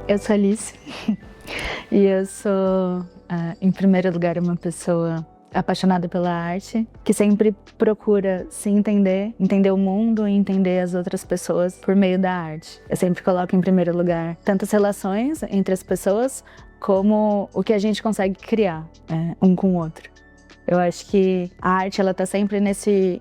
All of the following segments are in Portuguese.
Eu sou Alice e eu sou, em primeiro lugar, uma pessoa apaixonada pela arte, que sempre procura se entender, entender o mundo e entender as outras pessoas por meio da arte. Eu sempre coloco em primeiro lugar tanto as relações entre as pessoas, como o que a gente consegue criar, um com o outro. Eu acho que a arte, ela tá sempre nesse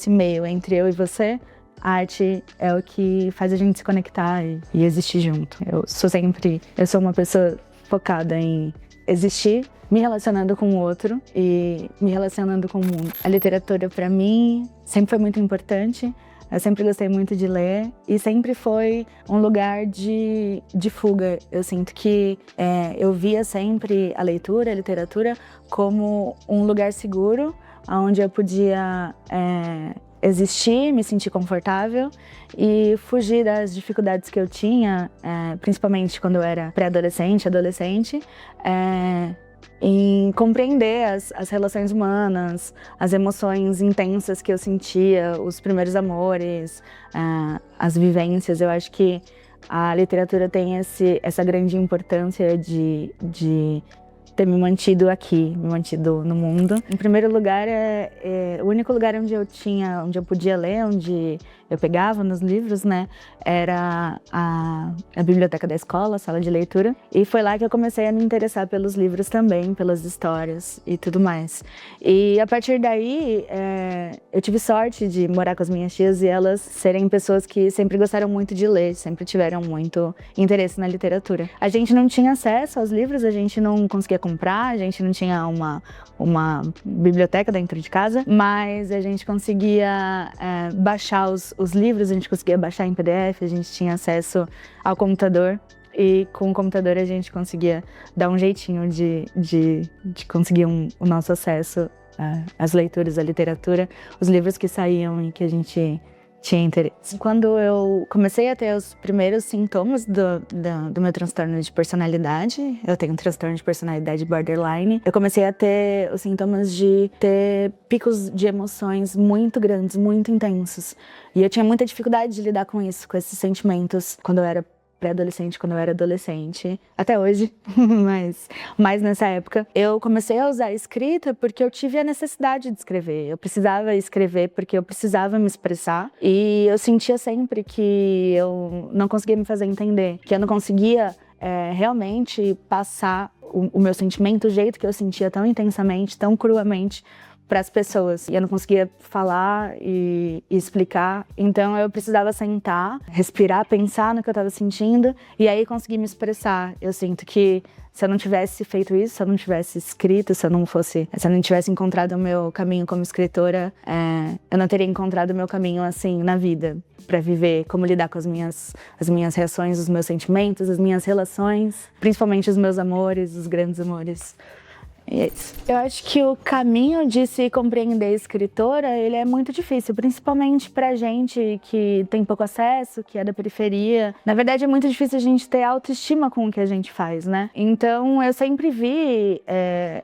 meio, entre eu e você. A arte é o que faz a gente se conectar e existir junto. Eu sou uma pessoa focada em existir, me relacionando com o outro e me relacionando com o mundo. A literatura, para mim, sempre foi muito importante. Eu sempre gostei muito de ler e sempre foi um lugar de fuga. Eu sinto que eu via sempre a leitura, a literatura, como um lugar seguro, onde eu podia existir, me sentir confortável e fugir das dificuldades que eu tinha, principalmente quando eu era pré-adolescente, adolescente, em compreender as relações humanas, as emoções intensas que eu sentia, os primeiros amores, as vivências. Eu acho que a literatura tem essa grande importância de ter me mantido aqui, me mantido no mundo. Em primeiro lugar, o único lugar onde eu podia ler, onde eu pegava nos livros, né, era a biblioteca da escola, a sala de leitura. E foi lá que eu comecei a me interessar pelos livros também, pelas histórias e tudo mais. E a partir daí, eu tive sorte de morar com as minhas tias e elas serem pessoas que sempre gostaram muito de ler, sempre tiveram muito interesse na literatura. A gente não tinha acesso aos livros, a gente não conseguia comprar, a gente não tinha uma biblioteca dentro de casa, mas a gente conseguia baixar os livros, a gente conseguia baixar em PDF, a gente tinha acesso ao computador e com o computador a gente conseguia dar um jeitinho de conseguir o nosso acesso às leituras, à literatura, os livros que saíam e que a gente tinha interesse. Quando eu comecei a ter os primeiros sintomas do meu transtorno de personalidade, eu tenho um transtorno de personalidade borderline, eu comecei a ter os sintomas de ter picos de emoções muito grandes, muito intensos. E eu tinha muita dificuldade de lidar com isso, com esses sentimentos, quando eu era pré-adolescente, quando eu era adolescente, até hoje, mas nessa época. Eu comecei a usar a escrita porque eu tive a necessidade de escrever. Eu precisava escrever porque eu precisava me expressar e eu sentia sempre que eu não conseguia me fazer entender, que eu não conseguia realmente passar o meu sentimento, o jeito que eu sentia tão intensamente, tão cruamente, para as pessoas. E eu não conseguia falar e explicar. Então eu precisava sentar, respirar, pensar no que eu estava sentindo e aí conseguir me expressar. Eu sinto que se eu não tivesse feito isso, se eu não tivesse escrito, se eu não tivesse encontrado o meu caminho como escritora, eu não teria encontrado o meu caminho assim na vida, para viver, como lidar com as minhas reações, os meus sentimentos, as minhas relações, principalmente os meus amores, os grandes amores. E é isso. Eu acho que o caminho de se compreender escritora, ele é muito difícil, principalmente pra gente que tem pouco acesso, que é da periferia. Na verdade, é muito difícil a gente ter autoestima com o que a gente faz, né? Então, eu sempre vi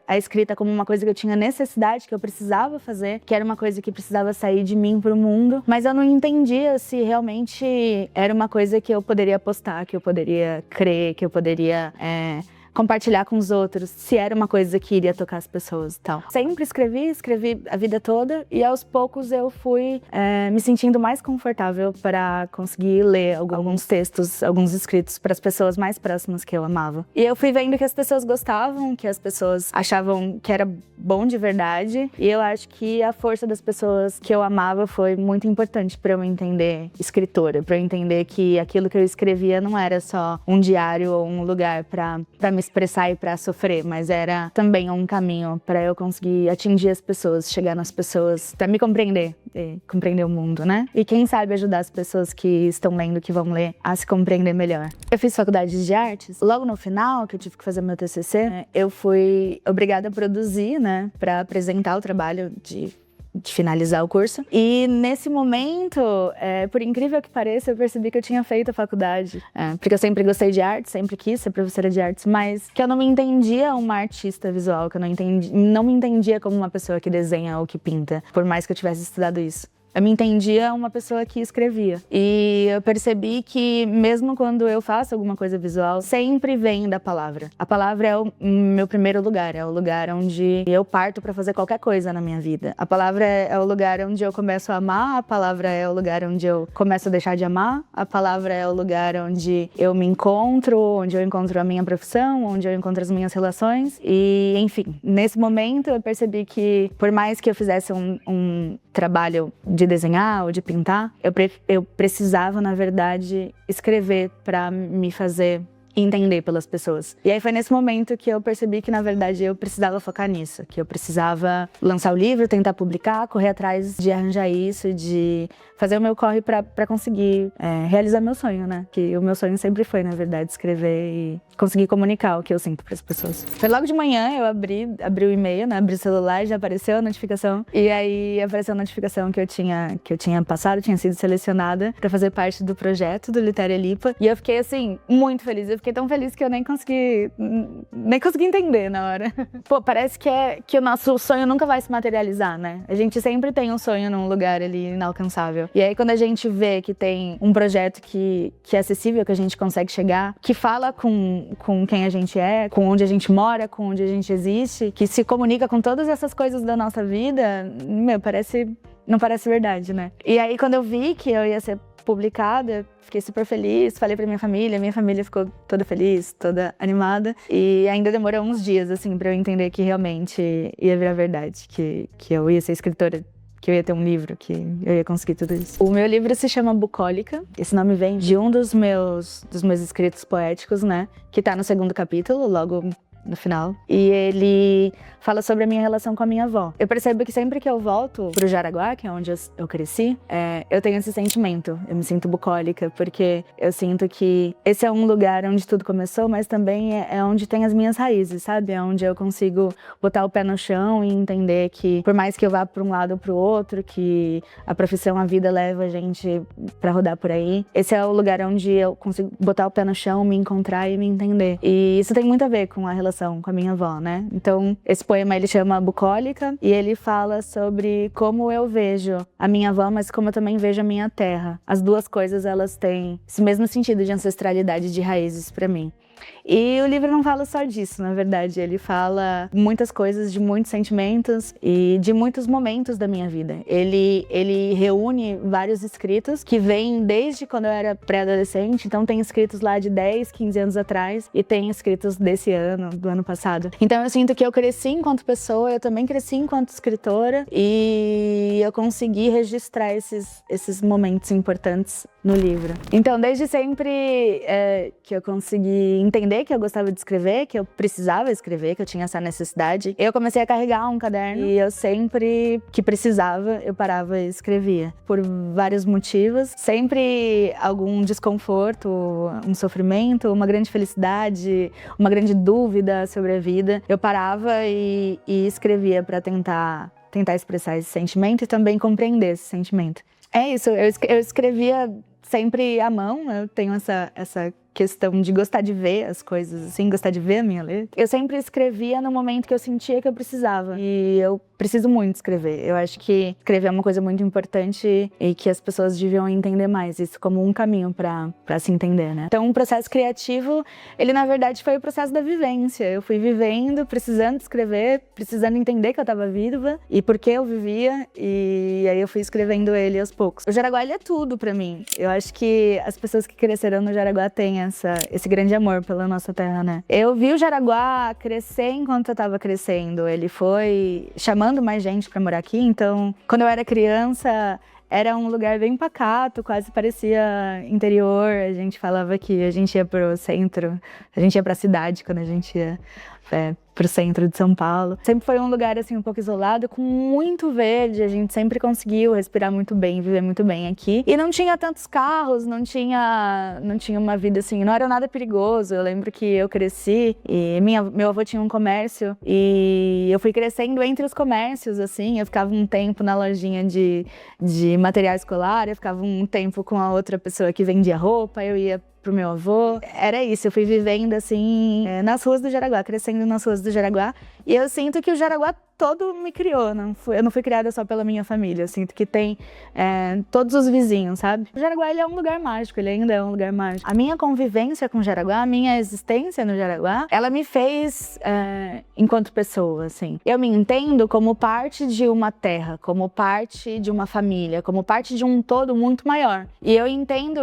a escrita como uma coisa que eu tinha necessidade, que eu precisava fazer, que era uma coisa que precisava sair de mim pro mundo, mas eu não entendia se realmente era uma coisa que eu poderia postar, que eu poderia crer, que eu poderia compartilhar com os outros, se era uma coisa que iria tocar as pessoas e tal. Sempre escrevi a vida toda e aos poucos eu fui me sentindo mais confortável para conseguir ler alguns textos, alguns escritos para as pessoas mais próximas que eu amava. E eu fui vendo que as pessoas gostavam, que as pessoas achavam que era bom de verdade e eu acho que a força das pessoas que eu amava foi muito importante para eu entender escritora, para eu entender que aquilo que eu escrevia não era só um diário ou um lugar para me expressar e para sofrer, mas era também um caminho para eu conseguir atingir as pessoas, chegar nas pessoas, para me compreender, compreender o mundo, né? E quem sabe ajudar as pessoas que estão lendo, que vão ler, a se compreender melhor. Eu fiz faculdade de artes. Logo no final, que eu tive que fazer meu TCC, eu fui obrigada a produzir, né, para apresentar o trabalho de finalizar o curso. E nesse momento, por incrível que pareça, eu percebi que eu tinha feito a faculdade. Porque eu sempre gostei de arte, sempre quis ser professora de artes, mas que eu não me entendia uma artista visual, que eu não me entendia como uma pessoa que desenha ou que pinta, por mais que eu tivesse estudado isso. Eu me entendia uma pessoa que escrevia. E eu percebi que mesmo quando eu faço alguma coisa visual, sempre vem da palavra. A palavra é o meu primeiro lugar, é o lugar onde eu parto para fazer qualquer coisa na minha vida. A palavra é o lugar onde eu começo a amar, a palavra é o lugar onde eu começo a deixar de amar, a palavra é o lugar onde eu me encontro, onde eu encontro a minha profissão, onde eu encontro as minhas relações. E, enfim, nesse momento eu percebi que, por mais que eu fizesse um trabalho de desenhar ou de pintar, eu precisava, na verdade, escrever para me fazer entender pelas pessoas. E aí foi nesse momento que eu percebi que, na verdade, eu precisava focar nisso, que eu precisava lançar o livro, tentar publicar, correr atrás de arranjar isso, de fazer o meu corre para conseguir realizar meu sonho, né? Que o meu sonho sempre foi, na verdade, escrever e conseguir comunicar o que eu sinto para as pessoas. Foi logo de manhã, eu abri o e-mail, né? Abri o celular, já apareceu a notificação. E aí apareceu a notificação que eu tinha passado, tinha sido selecionada para fazer parte do projeto do Litéria Lipa. E eu fiquei, assim, muito feliz. Eu fiquei tão feliz que eu nem consegui entender na hora. Pô, parece que o nosso sonho nunca vai se materializar, né? A gente sempre tem um sonho num lugar ali inalcançável. E aí quando a gente vê que tem um projeto que é acessível, que a gente consegue chegar, que fala com quem a gente é, com onde a gente mora, com onde a gente existe, que se comunica com todas essas coisas da nossa vida, não parece verdade, né? E aí quando eu vi que eu ia ser publicada, fiquei super feliz, falei pra minha família ficou toda feliz, toda animada. E ainda demorou uns dias, assim, pra eu entender que realmente ia virar verdade, que eu ia ser escritora, que eu ia ter um livro, que eu ia conseguir tudo isso. O meu livro se chama Bucólica. Esse nome vem de um dos meus escritos poéticos, né? Que tá no 2º capítulo, logo no final. E ele fala sobre a minha relação com a minha avó. Eu percebo que sempre que eu volto pro Jaraguá, que é onde eu cresci, eu tenho esse sentimento. Eu me sinto bucólica, porque eu sinto que esse é um lugar onde tudo começou, mas também é onde tem as minhas raízes, sabe? É onde eu consigo botar o pé no chão e entender que, por mais que eu vá pra um lado ou pro outro, que a profissão, a vida leva a gente pra rodar por aí, esse é o lugar onde eu consigo botar o pé no chão, me encontrar e me entender. E isso tem muito a ver com a relação com a minha avó, né? Então, esse poema, ele chama Bucólica e ele fala sobre como eu vejo a minha avó, mas como eu também vejo a minha terra. As duas coisas, elas têm esse mesmo sentido de ancestralidade, de raízes pra mim. E o livro não fala só disso, na verdade. Ele fala muitas coisas, de muitos sentimentos e de muitos momentos da minha vida. Ele reúne vários escritos que vêm desde quando eu era pré-adolescente. Então tem escritos lá de 10, 15 anos atrás e tem escritos desse ano, do ano passado. Então eu sinto que eu cresci enquanto pessoa, eu também cresci enquanto escritora e eu consegui registrar esses momentos importantes no livro. Então, desde sempre que eu consegui entender que eu gostava de escrever, que eu precisava escrever, que eu tinha essa necessidade, eu comecei a carregar um caderno e eu sempre que precisava, eu parava e escrevia. Por vários motivos, sempre algum desconforto, um sofrimento, uma grande felicidade, uma grande dúvida sobre a vida, eu parava e escrevia para tentar expressar esse sentimento e também compreender esse sentimento. É isso, eu escrevia sempre à mão, eu tenho essa questão de gostar de ver as coisas, assim, gostar de ver a minha letra. Eu sempre escrevia no momento que eu sentia que eu precisava. E eu preciso muito escrever. Eu acho que escrever é uma coisa muito importante e que as pessoas deviam entender mais isso como um caminho pra se entender, né? Então, o processo criativo, ele na verdade foi o processo da vivência. Eu fui vivendo, precisando escrever, precisando entender que eu tava viva e por que eu vivia, e aí eu fui escrevendo ele aos poucos. O Jaraguá, ele é tudo pra mim. Eu acho que as pessoas que cresceram no Jaraguá têm esse grande amor pela nossa terra, né? Eu vi o Jaraguá crescer enquanto eu tava crescendo. Ele foi chamando mais gente pra morar aqui, então, quando eu era criança, era um lugar bem pacato, quase parecia interior. A gente falava que a gente ia pro centro, a gente ia pra cidade quando a gente ia pro centro de São Paulo. Sempre foi um lugar, assim, um pouco isolado, com muito verde. A gente sempre conseguiu respirar muito bem, viver muito bem aqui. E não tinha tantos carros, não tinha uma vida, assim, não era nada perigoso. Eu lembro que eu cresci e meu avô tinha um comércio e eu fui crescendo entre os comércios, assim. Eu ficava um tempo na lojinha de material escolar, eu ficava um tempo com a outra pessoa que vendia roupa, eu ia pro meu avô. Era isso, eu fui vivendo assim, nas ruas do Jaraguá, crescendo nas ruas do Jaraguá. E eu sinto que o Jaraguá todo me criou, eu não fui criada só pela minha família, eu sinto que tem todos os vizinhos, sabe? O Jaraguá, ele é um lugar mágico, ele ainda é um lugar mágico. A minha convivência com o Jaraguá, a minha existência no Jaraguá, ela me fez enquanto pessoa, assim. Eu me entendo como parte de uma terra, como parte de uma família, como parte de um todo muito maior. E eu entendo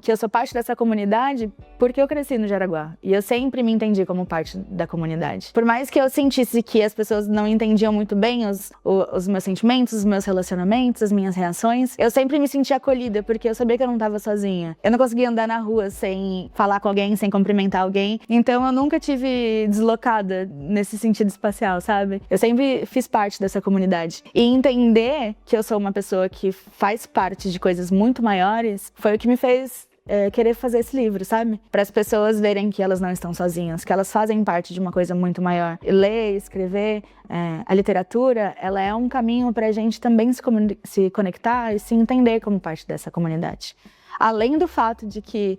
que eu sou parte dessa comunidade porque eu cresci no Jaraguá. E eu sempre me entendi como parte da comunidade. Por mais que eu sentisse que as pessoas não entendiam muito bem os meus sentimentos, os meus relacionamentos, as minhas reações, eu sempre me sentia acolhida, porque eu sabia que eu não estava sozinha. Eu não conseguia andar na rua sem falar com alguém, sem cumprimentar alguém. Então eu nunca tive deslocada nesse sentido espacial, sabe? Eu sempre fiz parte dessa comunidade. E entender que eu sou uma pessoa que faz parte de coisas muito maiores foi o que me fez querer fazer esse livro, sabe? Para as pessoas verem que elas não estão sozinhas, que elas fazem parte de uma coisa muito maior. E ler, escrever, a literatura, ela é um caminho para a gente também se conectar e se entender como parte dessa comunidade. Além do fato de que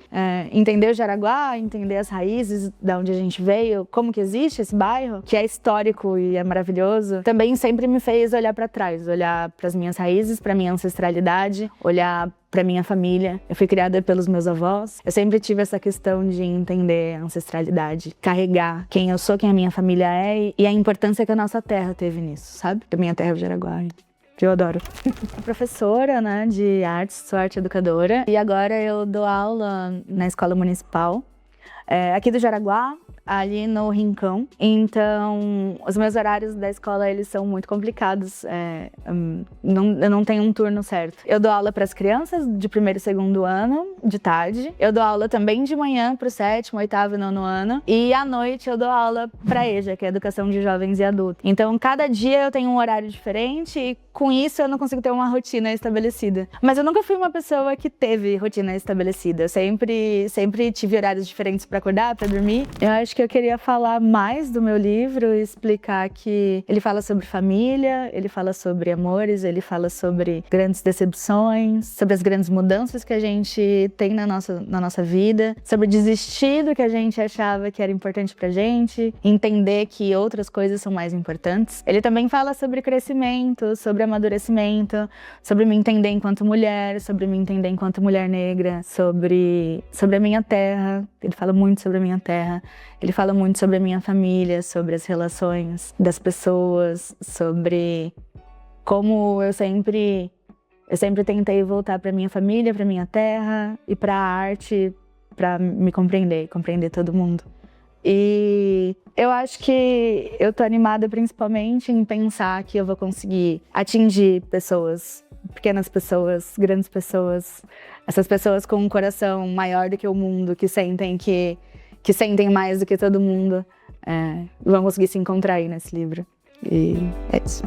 entender o Jaraguá, entender as raízes de onde a gente veio, como que existe esse bairro, que é histórico e é maravilhoso, também sempre me fez olhar para trás, olhar para as minhas raízes, para minha ancestralidade, olhar para minha família. Eu fui criada pelos meus avós. Eu sempre tive essa questão de entender a ancestralidade, carregar quem eu sou, quem a minha família é e a importância que a nossa terra teve nisso, sabe? A minha terra é o Jaraguá. Eu adoro. Sou professora, né, de artes, sou arte educadora. E agora eu dou aula na escola municipal, aqui do Jaraguá, ali no Rincão. Então, os meus horários da escola, eles são muito complicados. Eu não tenho um turno certo. Eu dou aula para as crianças de primeiro e segundo ano, de tarde. Eu dou aula também de manhã para o sétimo, oitavo e nono ano. E à noite eu dou aula para EJA, que é Educação de Jovens e Adultos. Então, cada dia eu tenho um horário diferente e com isso eu não consigo ter uma rotina estabelecida. Mas eu nunca fui uma pessoa que teve rotina estabelecida. Eu sempre tive horários diferentes para acordar, para dormir. Eu acho que eu queria falar mais do meu livro e explicar que ele fala sobre família, ele fala sobre amores, ele fala sobre grandes decepções, sobre as grandes mudanças que a gente tem na nossa vida, sobre desistir do que a gente achava que era importante pra gente, entender que outras coisas são mais importantes. Ele também fala sobre crescimento, sobre amadurecimento, sobre me entender enquanto mulher, sobre me entender enquanto mulher negra, sobre a minha terra. Ele fala muito sobre a minha terra. Ele fala muito sobre a minha família, sobre as relações das pessoas, sobre como eu sempre tentei voltar para minha família, para minha terra e para a arte, para me compreender todo mundo. E eu acho que eu tô animada principalmente em pensar que eu vou conseguir atingir pessoas, pequenas pessoas, grandes pessoas, essas pessoas com um coração maior do que o mundo, que sentem mais do que todo mundo, vão conseguir se encontrar aí nesse livro. E é isso.